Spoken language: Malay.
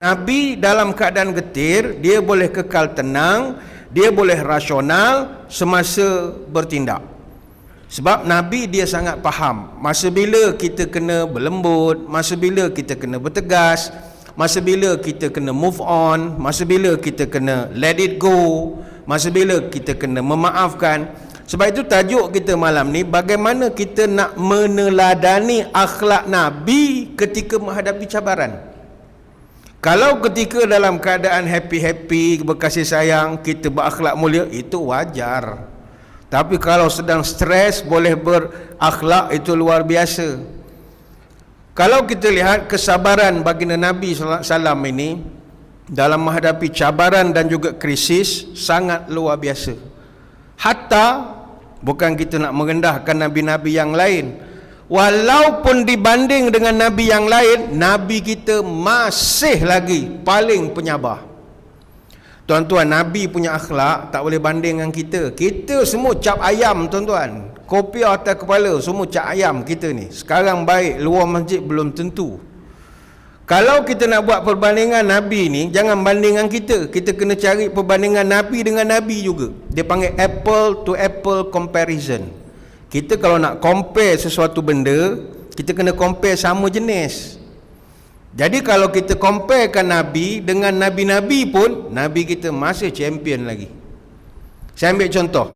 Nabi dalam keadaan getir, dia boleh kekal tenang, dia boleh rasional semasa bertindak. Sebab Nabi dia sangat faham masa bila kita kena berlembut, masa bila kita kena bertegas, masa bila kita kena move on, masa bila kita kena let it go, masa bila kita kena memaafkan. Sebab itu tajuk kita malam ni, bagaimana kita nak meneladani akhlak Nabi ketika menghadapi cabaran. Kalau ketika dalam keadaan happy-happy, berkasih sayang, kita berakhlak mulia, itu wajar. Tapi kalau sedang stres, boleh berakhlak, itu luar biasa. Kalau kita lihat kesabaran baginda Nabi SAW ini dalam menghadapi cabaran dan juga krisis, sangat luar biasa. Hatta, bukan kita nak merendahkan Nabi-Nabi yang lain, walaupun dibanding dengan Nabi yang lain, Nabi kita masih lagi paling penyabar. Tuan-tuan, Nabi punya akhlak tak boleh banding dengan kita. Kita semua cap ayam, tuan-tuan. Kopiah atas kepala, semua cap ayam kita ni. Sekarang baik, luar masjid belum tentu. Kalau kita nak buat perbandingan Nabi ni, jangan bandingkan kita. Kita kena cari perbandingan Nabi dengan Nabi juga. Dia panggil apple to apple comparison. Kita kalau nak compare sesuatu benda, kita kena compare sama jenis. Jadi kalau kita comparekan Nabi dengan Nabi-Nabi pun, Nabi kita masih champion lagi. Saya ambil contoh.